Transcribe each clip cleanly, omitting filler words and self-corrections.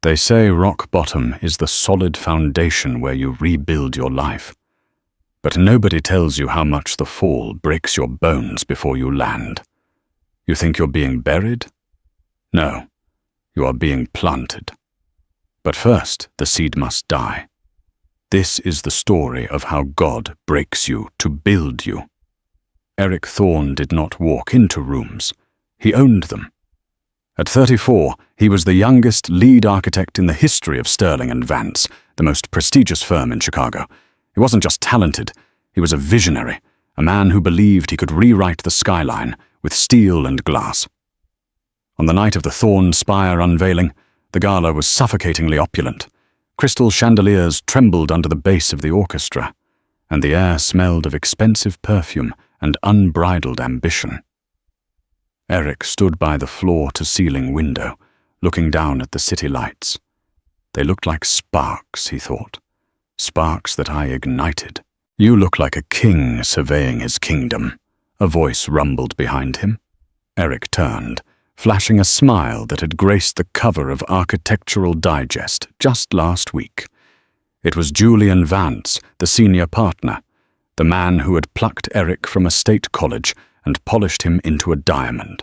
They say rock bottom is the solid foundation where you rebuild your life. But nobody tells you how much the fall breaks your bones before you land. You think you're being buried? No, you are being planted. But first, the seed must die. This is the story of how God breaks you to build you. Eric Thorne did not walk into rooms. He owned them. At 34, he was the youngest lead architect in the history of Sterling and Vance, the most prestigious firm in Chicago. He wasn't just talented, he was a visionary, a man who believed he could rewrite the skyline with steel and glass. On the night of the Thorne Spire unveiling, the gala was suffocatingly opulent. Crystal chandeliers trembled under the bass of the orchestra, and the air smelled of expensive perfume and unbridled ambition. Eric stood by the floor-to-ceiling window, looking down at the city lights. They looked like sparks, he thought. Sparks that I ignited. You look like a king surveying his kingdom, a voice rumbled behind him. Eric turned, flashing a smile that had graced the cover of Architectural Digest just last week. It was Julian Vance, the senior partner, the man who had plucked Eric from a state college and polished him into a diamond.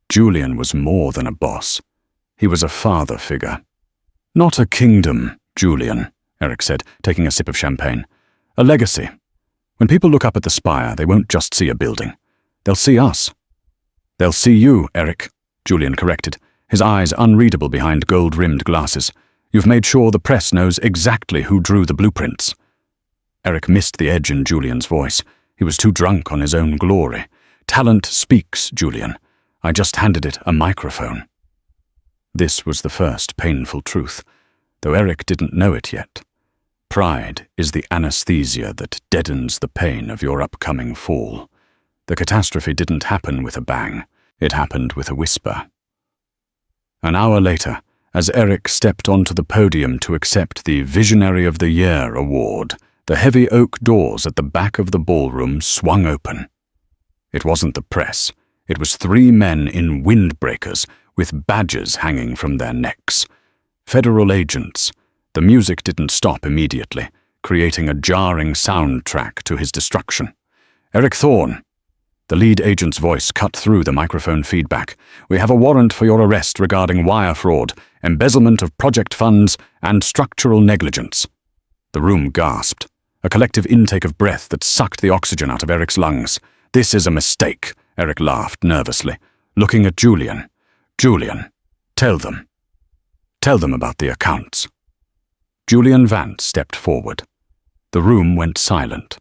Julian was more than a boss. He was a father figure. Not a kingdom, Julian, Eric said, taking a sip of champagne. A legacy. When people look up at the spire, they won't just see a building. They'll see us. They'll see you, Eric, Julian corrected, his eyes unreadable behind gold-rimmed glasses. You've made sure the press knows exactly who drew the blueprints. Eric missed the edge in Julian's voice. He was too drunk on his own glory. Talent speaks, Julian. I just handed it a microphone. This was the first painful truth, though Eric didn't know it yet. Pride is the anesthesia that deadens the pain of your upcoming fall. The catastrophe didn't happen with a bang. It happened with a whisper. An hour later, as Eric stepped onto the podium to accept the Visionary of the Year award, the heavy oak doors at the back of the ballroom swung open. It wasn't the press. It was 3 men in windbreakers with badges hanging from their necks. Federal agents. The music didn't stop immediately, creating a jarring soundtrack to his destruction. Eric Thorne. The lead agent's voice cut through the microphone feedback. We have a warrant for your arrest regarding wire fraud, embezzlement of project funds, and structural negligence. The room gasped, a collective intake of breath that sucked the oxygen out of Eric's lungs. This is a mistake, Eric laughed nervously, looking at Julian. Julian, tell them. Tell them about the accounts. Julian Vance stepped forward. The room went silent.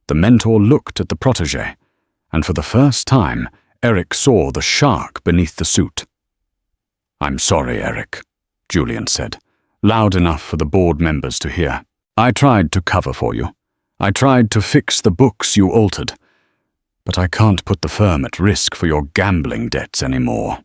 The mentor looked at the protégé, and for the first time, Eric saw the shark beneath the suit. I'm sorry, Eric, Julian said, loud enough for the board members to hear. I tried to cover for you. I tried to fix the books you altered. But I can't put the firm at risk for your gambling debts anymore.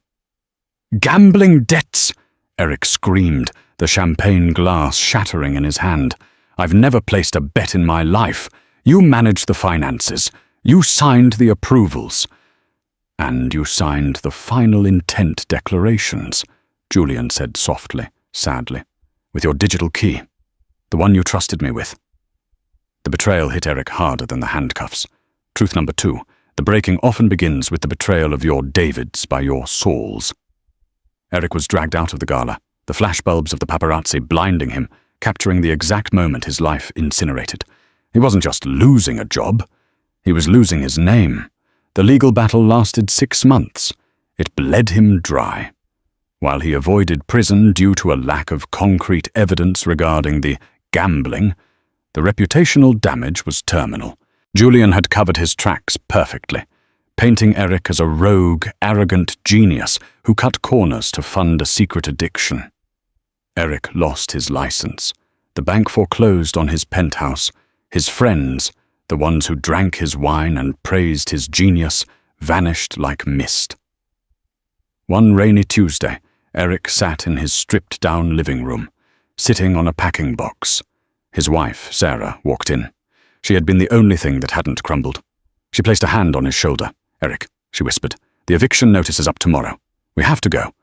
Gambling debts? Eric screamed, the champagne glass shattering in his hand. I've never placed a bet in my life. You managed the finances. You signed the approvals. And you signed the final intent declarations, Julian said softly, sadly, with your digital key. The one you trusted me with. The betrayal hit Eric harder than the handcuffs. Truth number 2, the breaking often begins with the betrayal of your Davids by your Sauls. Eric was dragged out of the gala, the flashbulbs of the paparazzi blinding him, capturing the exact moment his life incinerated. He wasn't just losing a job, he was losing his name. The legal battle lasted 6 months. It bled him dry. While he avoided prison due to a lack of concrete evidence regarding the gambling, the reputational damage was terminal. Julian had covered his tracks perfectly, painting Eric as a rogue, arrogant genius who cut corners to fund a secret addiction. Eric lost his license. The bank foreclosed on his penthouse. His friends, the ones who drank his wine and praised his genius, vanished like mist. One rainy Tuesday, Eric sat in his stripped-down living room, sitting on a packing box. His wife, Sarah, walked in. She had been the only thing that hadn't crumbled. She placed a hand on his shoulder. Eric, she whispered, the eviction notice is up tomorrow. We have to go.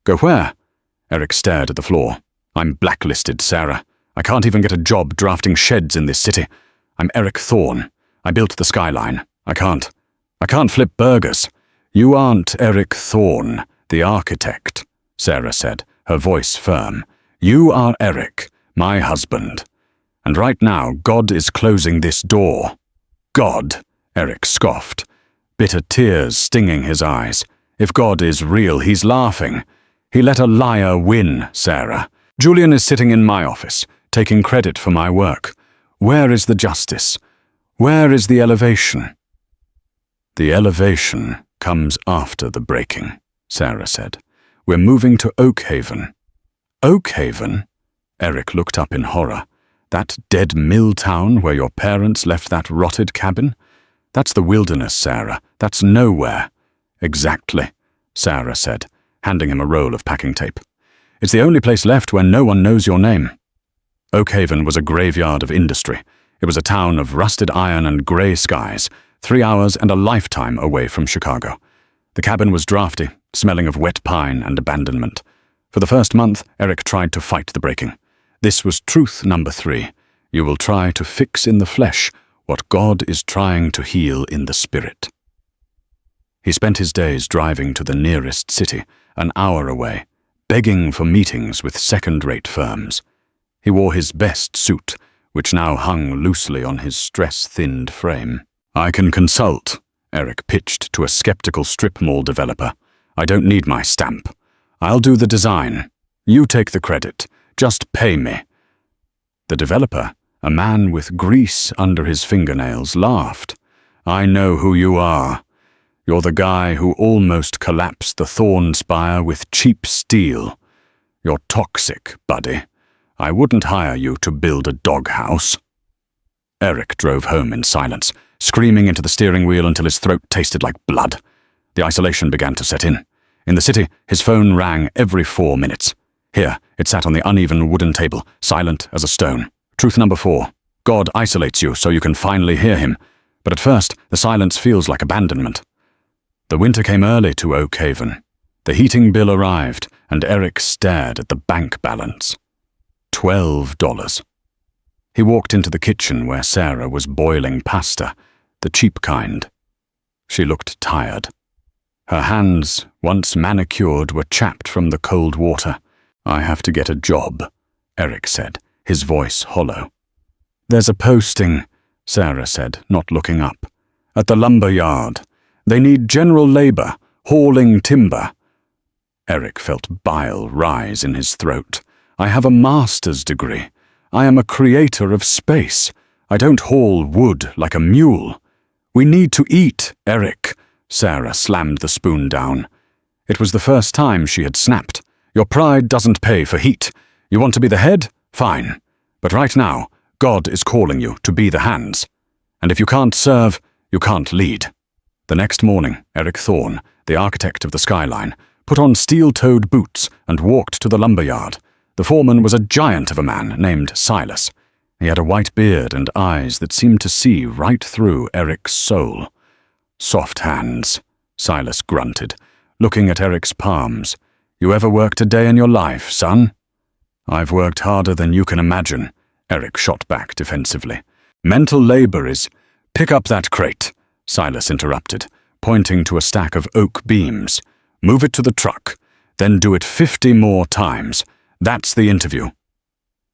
Go where? Eric stared at the floor. I'm blacklisted, Sarah. I can't even get a job drafting sheds in this city. I'm Eric Thorne. I built the skyline. I can't flip burgers. You aren't Eric Thorne, the architect, Sarah said, her voice firm. You are Eric, my husband. And right now, God is closing this door. God, Eric scoffed, bitter tears stinging his eyes. If God is real, he's laughing. He let a liar win, Sarah. Julian is sitting in my office, taking credit for my work. Where is the justice? Where is the elevation? The elevation comes after the breaking, Sarah said. We're moving to Oakhaven. Oakhaven? Eric looked up in horror. That dead mill town where your parents left that rotted cabin? That's the wilderness, Sarah. That's nowhere. Exactly, Sarah said, handing him a roll of packing tape. It's the only place left where no one knows your name. Oakhaven was a graveyard of industry. It was a town of rusted iron and grey skies, 3 hours and a lifetime away from Chicago. The cabin was drafty, smelling of wet pine and abandonment. For the first month, Eric tried to fight the breaking. This was truth number 3. You will try to fix in the flesh what God is trying to heal in the spirit. He spent his days driving to the nearest city, an hour away, begging for meetings with second-rate firms. He wore his best suit, which now hung loosely on his stress-thinned frame. I can consult, Eric pitched to a skeptical strip mall developer. I don't need my stamp. I'll do the design. You take the credit. Just pay me. The developer, a man with grease under his fingernails, laughed. I know who you are. You're the guy who almost collapsed the Thorne Spire with cheap steel. You're toxic, buddy. I wouldn't hire you to build a doghouse. Eric drove home in silence, screaming into the steering wheel until his throat tasted like blood. The isolation began to set in. In the city, his phone rang every 4 minutes. Here, it sat on the uneven wooden table, silent as a stone. Truth number 4. God isolates you so you can finally hear him. But at first, the silence feels like abandonment. The winter came early to Oakhaven. The heating bill arrived, and Eric stared at the bank balance. $12. He walked into the kitchen where Sarah was boiling pasta, the cheap kind. She looked tired. Her hands, once manicured, were chapped from the cold water. I have to get a job, Eric said, his voice hollow. There's a posting, Sarah said, not looking up. At the lumber yard. They need general labor, hauling timber. Eric felt bile rise in his throat. I have a master's degree. I am a creator of space. I don't haul wood like a mule. We need to eat, Eric. Sarah slammed the spoon down. It was the first time she had snapped. Your pride doesn't pay for heat. You want to be the head? Fine. But right now, God is calling you to be the hands. And if you can't serve, you can't lead. The next morning, Eric Thorne, the architect of the skyline, put on steel-toed boots and walked to the lumberyard. The foreman was a giant of a man named Silas. He had a white beard and eyes that seemed to see right through Eric's soul. Soft hands, Silas grunted, looking at Eric's palms. You ever worked a day in your life, son? I've worked harder than you can imagine, Eric shot back defensively. Mental labor is... Pick up that crate, Silas interrupted, pointing to a stack of oak beams. Move it to the truck, then do it 50 more times. That's the interview.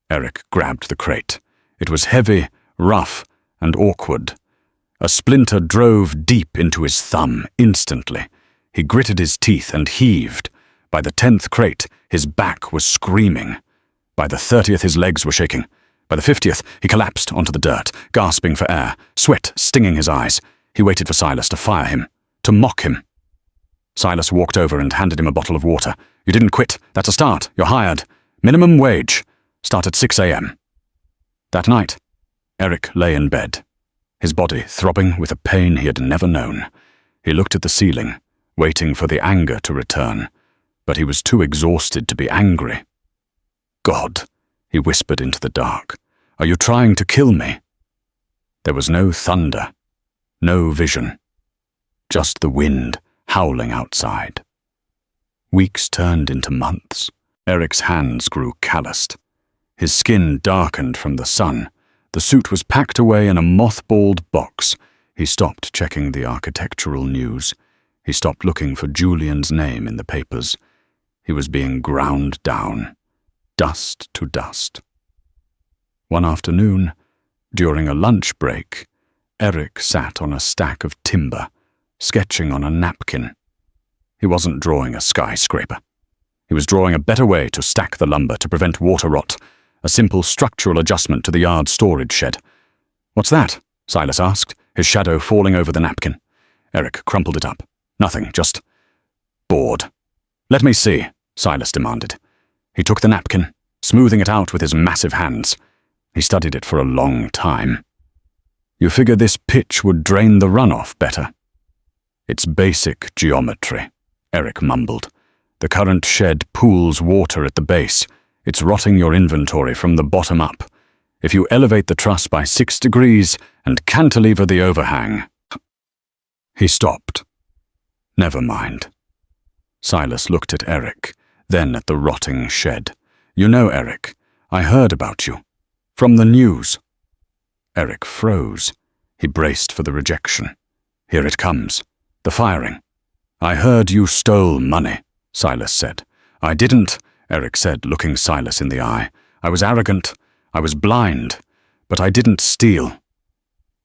Eric grabbed the crate. It was heavy, rough, and awkward. A splinter drove deep into his thumb instantly. He gritted his teeth and heaved. By the 10th crate, his back was screaming. By the 30th, his legs were shaking. By the 50th, he collapsed onto the dirt, gasping for air, sweat stinging his eyes. He waited for Silas to fire him, to mock him. Silas walked over and handed him a bottle of water. You didn't quit. That's a start. You're hired. Minimum wage. Start at 6 a.m. That night, Eric lay in bed, his body throbbing with a pain he had never known. He looked at the ceiling, waiting for the anger to return, but he was too exhausted to be angry. God, he whispered into the dark, are you trying to kill me? There was no thunder, no vision, just the wind howling outside. Weeks turned into months. Eric's hands grew calloused. His skin darkened from the sun. The suit was packed away in a mothballed box. He stopped checking the architectural news. He stopped looking for Julian's name in the papers. He was being ground down, dust to dust. One afternoon, during a lunch break, Eric sat on a stack of timber, sketching on a napkin. He wasn't drawing a skyscraper. He was drawing a better way to stack the lumber to prevent water rot, a simple structural adjustment to the yard storage shed. "What's that?" Silas asked, his shadow falling over the napkin. Eric crumpled it up. "Nothing, just bored." "Let me see," Silas demanded. He took the napkin, smoothing it out with his massive hands. He studied it for a long time. "You figure this pitch would drain the runoff better?" "It's basic geometry," Eric mumbled. "The current shed pools water at the base. It's rotting your inventory from the bottom up. If you elevate the truss by 6 degrees and cantilever the overhang..." He stopped. "Never mind." Silas looked at Eric, then at the rotting shed. "You know, Eric, I heard about you. From the news." Eric froze. He braced for the rejection. "Here it comes. The firing." "I heard you stole money," Silas said. "I didn't," Eric said, looking Silas in the eye. "I was arrogant. I was blind. But I didn't steal."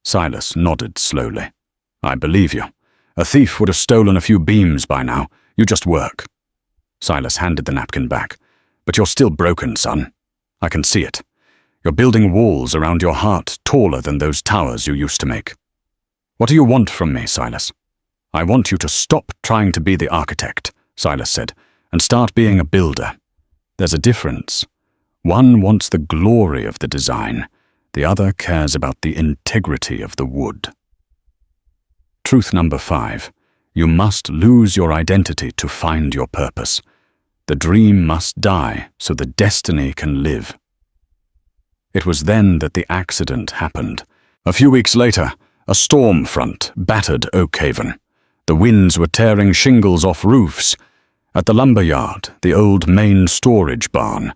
Silas nodded slowly. "I believe you. A thief would have stolen a few beams by now. You just work." Silas handed the napkin back. "But you're still broken, son. I can see it. You're building walls around your heart taller than those towers you used to make. What do you want from me, Silas?" "I want you to stop trying to be the architect," Silas said, "and start being a builder. There's a difference. One wants the glory of the design. The other cares about the integrity of the wood." Truth number 5. You must lose your identity to find your purpose. The dream must die so the destiny can live. It was then that the accident happened. A few weeks later, a storm front battered Oakhaven. The winds were tearing shingles off roofs. At the lumber yard, the old main storage barn,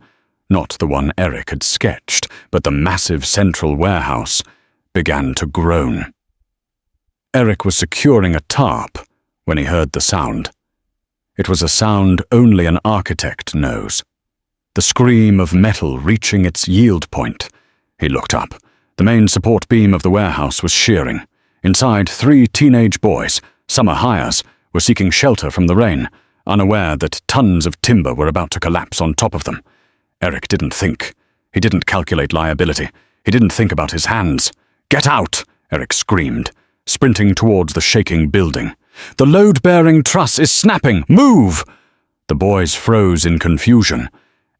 not the one Eric had sketched, but the massive central warehouse, began to groan. Eric was securing a tarp when he heard the sound. It was a sound only an architect knows. The scream of metal reaching its yield point. He looked up. The main support beam of the warehouse was shearing. Inside, 3 teenage boys, summer hires, were seeking shelter from the rain, unaware that tons of timber were about to collapse on top of them. Eric didn't think. He didn't calculate liability. He didn't think about his hands. "Get out!" Eric screamed, sprinting towards the shaking building. "The load-bearing truss is snapping! Move!" The boys froze in confusion.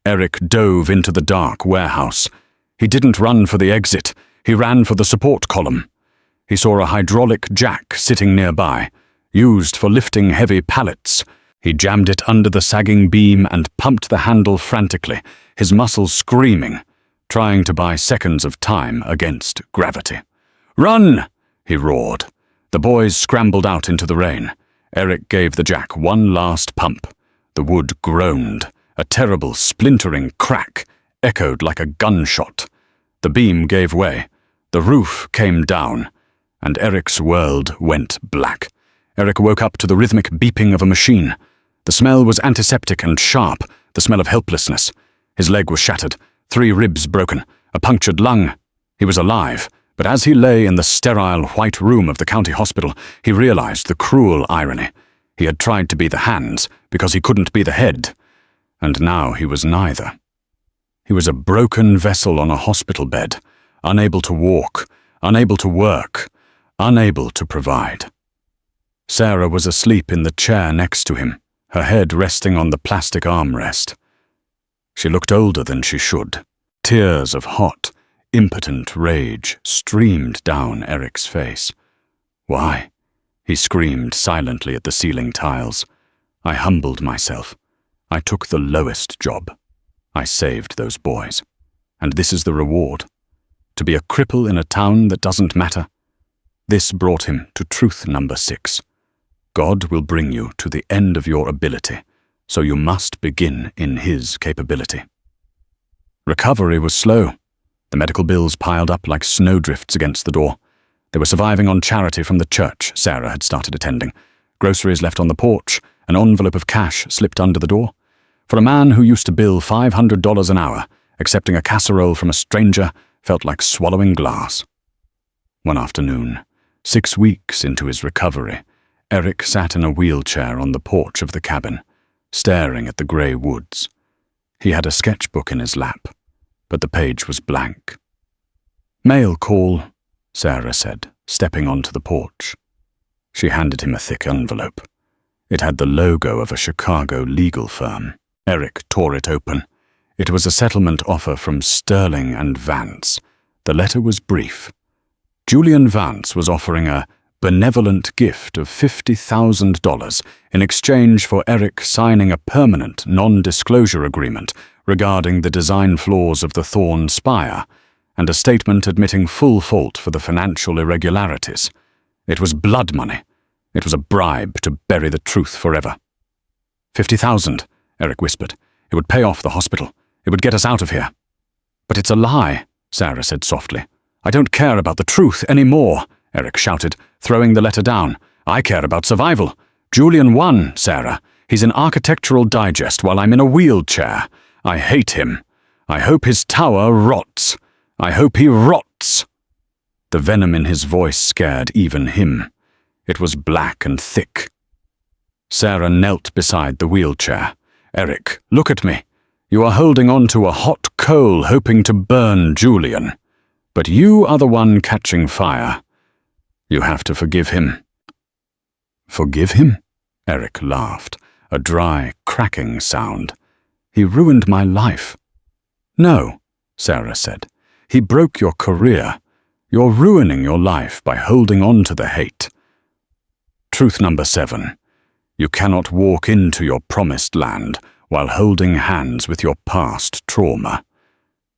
Eric dove into the dark warehouse. He didn't run for the exit. He ran for the support column. He saw a hydraulic jack sitting nearby, used for lifting heavy pallets. He jammed it under the sagging beam and pumped the handle frantically, his muscles screaming, trying to buy seconds of time against gravity. "Run!" he roared. The boys scrambled out into the rain. Eric gave the jack one last pump. The wood groaned. A terrible splintering crack echoed like a gunshot. The beam gave way. The roof came down, and Eric's world went black. Eric woke up to the rhythmic beeping of a machine. The smell was antiseptic and sharp, the smell of helplessness. His leg was shattered, 3 ribs broken, a punctured lung. He was alive, but as he lay in the sterile white room of the county hospital, he realized the cruel irony. He had tried to be the hands because he couldn't be the head, and now he was neither. He was a broken vessel on a hospital bed, unable to walk, unable to work, unable to provide. Sarah was asleep in the chair next to him, her head resting on the plastic armrest. She looked older than she should. Tears of hot, impotent rage streamed down Eric's face. "Why?" he screamed silently at the ceiling tiles. "I humbled myself. I took the lowest job. I saved those boys. And this is the reward. To be a cripple in a town that doesn't matter." This brought him to truth number 6. God will bring you to the end of your ability, so you must begin in his capability. Recovery was slow. The medical bills piled up like snowdrifts against the door. They were surviving on charity from the church Sarah had started attending. Groceries left on the porch, an envelope of cash slipped under the door. For a man who used to bill $500 an hour, accepting a casserole from a stranger felt like swallowing glass. One afternoon, 6 weeks into his recovery, Eric sat in a wheelchair on the porch of the cabin, staring at the grey woods. He had a sketchbook in his lap, but the page was blank. "Mail call," Sarah said, stepping onto the porch. She handed him a thick envelope. It had the logo of a Chicago legal firm. Eric tore it open. It was a settlement offer from Sterling and Vance. The letter was brief. Julian Vance was offering a benevolent gift of $50,000 in exchange for Eric signing a permanent non-disclosure agreement regarding the design flaws of the Thorn Spire, and a statement admitting full fault for the financial irregularities. It was blood money. It was a bribe to bury the truth forever. $50,000, Eric whispered. It would pay off the hospital. It would get us out of here. But it's a lie, Sarah said softly. I don't care about the truth anymore, Eric shouted, throwing the letter down. I care about survival. Julian won, Sarah. He's in Architectural Digest while I'm in a wheelchair. I hate him. I hope his tower rots. I hope he rots. The venom in his voice scared even him. It was black and thick. Sarah knelt beside the wheelchair. Eric, look at me. You are holding on to a hot coal hoping to burn Julian. But you are the one catching fire. You have to forgive him. Forgive him? Eric laughed, a dry, cracking sound. He ruined my life. No, Sarah said. He broke your career. You're ruining your life by holding on to the hate. Truth number 7. You cannot walk into your promised land while holding hands with your past trauma.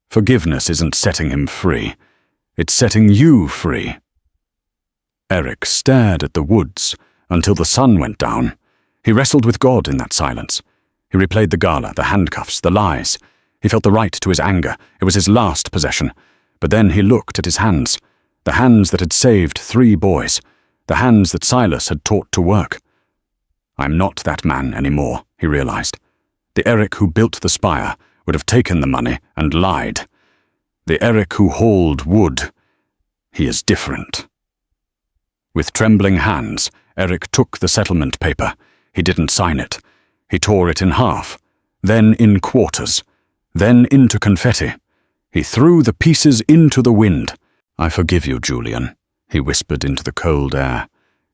Forgiveness isn't setting him free. It's setting you free. Eric stared at the woods until the sun went down. He wrestled with God in that silence. He replayed the gala, the handcuffs, the lies. He felt the right to his anger. It was his last possession. But then he looked at his hands, the hands that had saved 3 boys, the hands that Silas had taught to work. I'm not that man anymore, he realized. The Eric who built the spire would have taken the money and lied. The Eric who hauled wood, he is different. With trembling hands, Eric took the settlement paper. He didn't sign it. He tore it in half, then in quarters, then into confetti. He threw the pieces into the wind. I forgive you, Julian, he whispered into the cold air.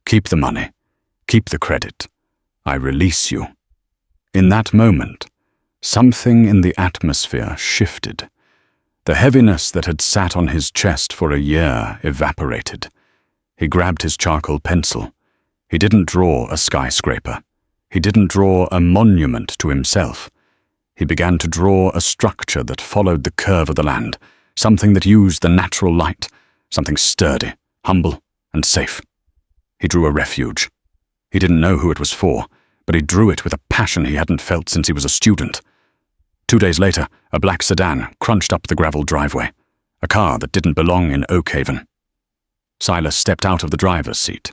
Keep the money. Keep the credit. I release you. In that moment, something in the atmosphere shifted. The heaviness that had sat on his chest for a year evaporated. He grabbed his charcoal pencil. He didn't draw a skyscraper. He didn't draw a monument to himself. He began to draw a structure that followed the curve of the land, something that used the natural light, something sturdy, humble, and safe. He drew a refuge. He didn't know who it was for, but he drew it with a passion he hadn't felt since he was a student. 2 days later, a black sedan crunched up the gravel driveway, a car that didn't belong in Oakhaven. Silas stepped out of the driver's seat.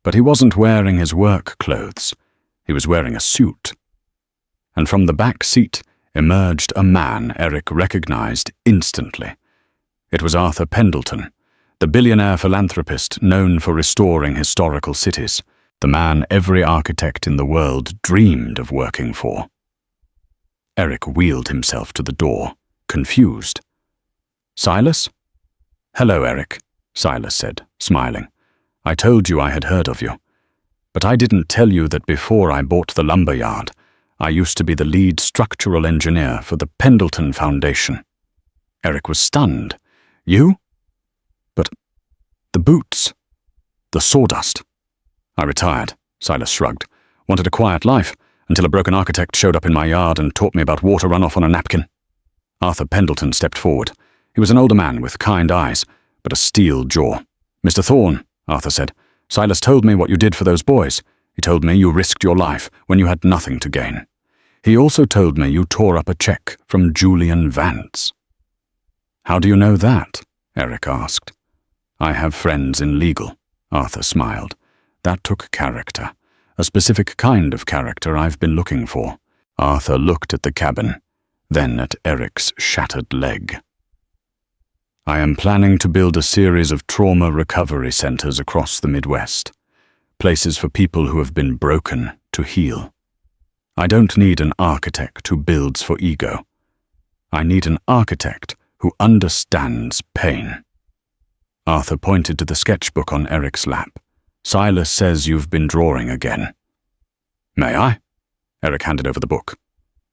But he wasn't wearing his work clothes. He was wearing a suit. And from the back seat emerged a man Eric recognized instantly. It was Arthur Pendleton, the billionaire philanthropist known for restoring historical cities, the man every architect in the world dreamed of working for. Eric wheeled himself to the door, confused. Silas? Hello, Eric, Silas said, smiling. I told you I had heard of you. But I didn't tell you that before I bought the lumber yard, I used to be the lead structural engineer for the Pendleton Foundation. Eric was stunned. You? But the boots, the sawdust. I retired, Silas shrugged. Wanted a quiet life, until a broken architect showed up in my yard and taught me about water runoff on a napkin. Arthur Pendleton stepped forward. He was an older man with kind eyes, but a steel jaw. Mr. Thorne, Arthur said, Silas told me what you did for those boys. He told me you risked your life when you had nothing to gain. He also told me you tore up a check from Julian Vance." "How do you know that?" Eric asked. "I have friends in legal," Arthur smiled. "That took character, a specific kind of character I've been looking for." Arthur looked at the cabin, then at Eric's shattered leg. "I am planning to build a series of trauma recovery centers across the Midwest, places for people who have been broken to heal. I don't need an architect who builds for ego. I need an architect who understands pain." Arthur pointed to the sketchbook on Eric's lap. "Silas says you've been drawing again." "May I?" Eric handed over the book.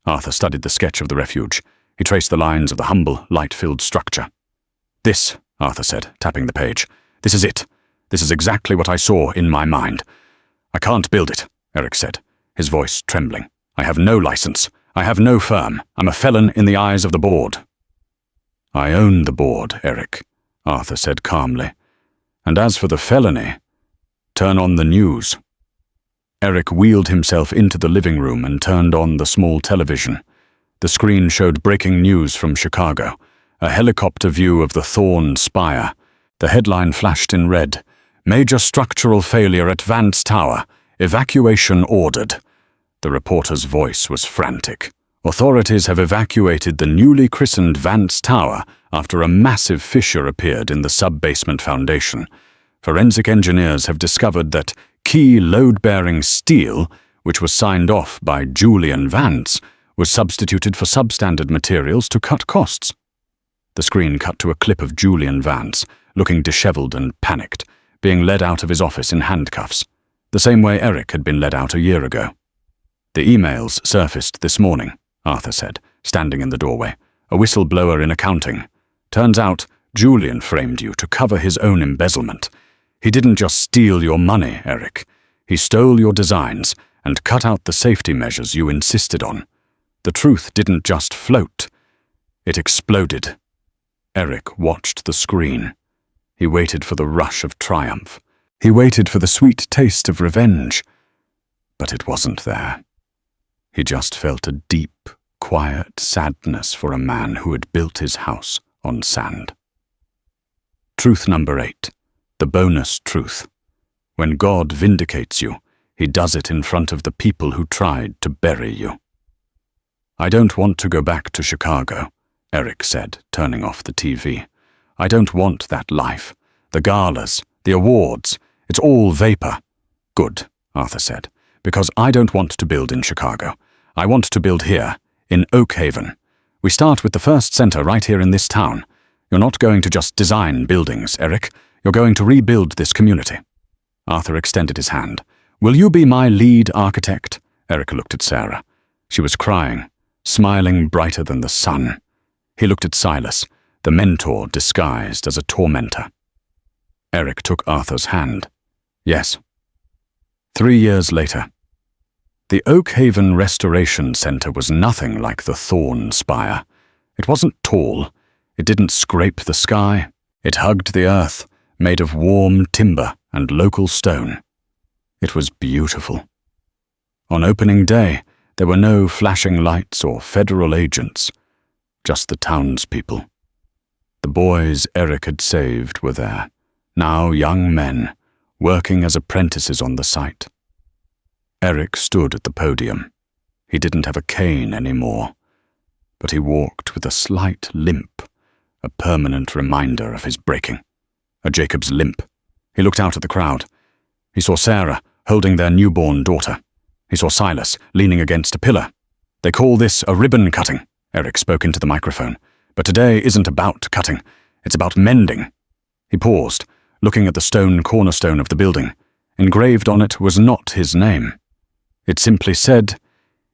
Arthur studied the sketch of the refuge. He traced the lines of the humble, light-filled structure. "This," Arthur said, tapping the page. "This is it. This is exactly what I saw in my mind." "I can't build it," Eric said, his voice trembling. "I have no license. I have no firm. I'm a felon in the eyes of the board." "I own the board, Eric," Arthur said calmly. "And as for the felony, turn on the news." Eric wheeled himself into the living room and turned on the small television. The screen showed breaking news from Chicago, a helicopter view of the Thorn Spire. The headline flashed in red: "Major structural failure at Vance Tower. Evacuation ordered." The reporter's voice was frantic. "Authorities have evacuated the newly christened Vance Tower after a massive fissure appeared in the sub-basement foundation. Forensic engineers have discovered that key load-bearing steel, which was signed off by Julian Vance, was substituted for substandard materials to cut costs." The screen cut to a clip of Julian Vance, looking disheveled and panicked, being led out of his office in handcuffs, the same way Eric had been led out a year ago. "The emails surfaced this morning," Arthur said, standing in the doorway. "A whistleblower in accounting. Turns out Julian framed you to cover his own embezzlement. He didn't just steal your money, Eric. He stole your designs and cut out the safety measures you insisted on. The truth didn't just float. It exploded." Eric watched the screen. He waited for the rush of triumph. He waited for the sweet taste of revenge. But it wasn't there. He just felt a deep, quiet sadness for a man who had built his house on sand. Truth number 8. The bonus truth. When God vindicates you, he does it in front of the people who tried to bury you. "I don't want to go back to Chicago," Eric said, turning off the TV. "I don't want that life. The galas, the awards, it's all vapor." "Good," Arthur said, "because I don't want to build in Chicago. I want to build here, in Oak Haven. We start with the first center right here in this town. You're not going to just design buildings, Eric. You're going to rebuild this community." Arthur extended his hand. "Will you be my lead architect?" Eric looked at Sarah. She was crying, smiling brighter than the sun. He looked at Silas, the mentor disguised as a tormentor. Eric took Arthur's hand. "Yes." 3 years later. The Oak Haven Restoration Center was nothing like the Thorn Spire. It wasn't tall. It didn't scrape the sky. It hugged the earth, made of warm timber and local stone. It was beautiful. On opening day, there were no flashing lights or federal agents, just the townspeople. The boys Eric had saved were there, now young men, working as apprentices on the site. Eric stood at the podium. He didn't have a cane anymore, but he walked with a slight limp, a permanent reminder of his breaking. A Jacob's limp. He looked out at the crowd. He saw Sarah holding their newborn daughter. He saw Silas leaning against a pillar. "They call this a ribbon cutting," Eric spoke into the microphone. "But today isn't about cutting. It's about mending." He paused, looking at the stone cornerstone of the building. Engraved on it was not his name. It simply said,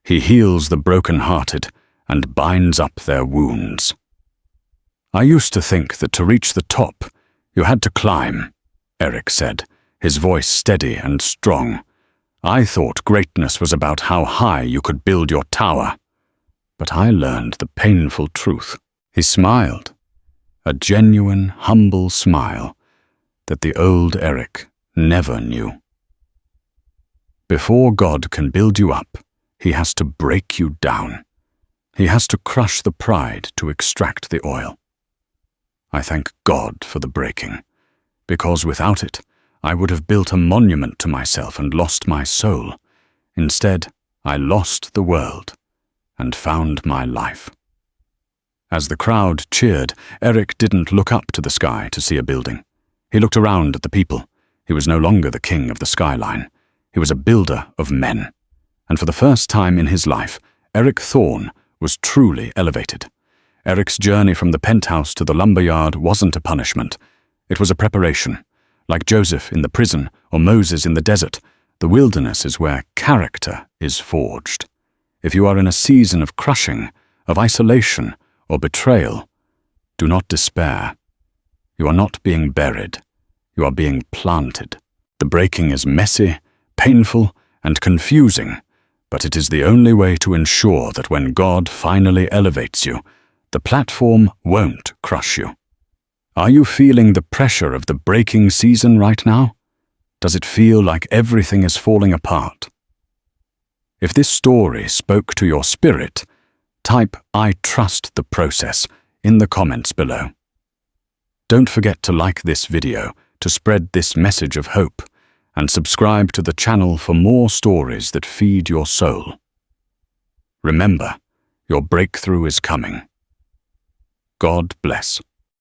"He heals the broken-hearted and binds up their wounds." "I used to think that to reach the top, you had to climb," Eric said, his voice steady and strong. "I thought greatness was about how high you could build your tower. But I learned the painful truth." He smiled, a genuine, humble smile that the old Eric never knew. Before God can build you up, He has to break you down. He has to crush the pride to extract the oil. I thank God for the breaking, because without it, I would have built a monument to myself and lost my soul. Instead, I lost the world and found my life. As the crowd cheered, Eric didn't look up to the sky to see a building. He looked around at the people. He was no longer the king of the skyline. He was a builder of men. And for the first time in his life, Eric Thorne was truly elevated. Eric's journey from the penthouse to the lumberyard wasn't a punishment. It was a preparation. Like Joseph in the prison or Moses in the desert, the wilderness is where character is forged. If you are in a season of crushing, of isolation, or betrayal, do not despair. You are not being buried. You are being planted. The breaking is messy, painful, and confusing, but it is the only way to ensure that when God finally elevates you, the platform won't crush you. Are you feeling the pressure of the breaking season right now? Does it feel like everything is falling apart? If this story spoke to your spirit, type "I trust the process" in the comments below. Don't forget to like this video to spread this message of hope, and subscribe to the channel for more stories that feed your soul. Remember, your breakthrough is coming. God bless.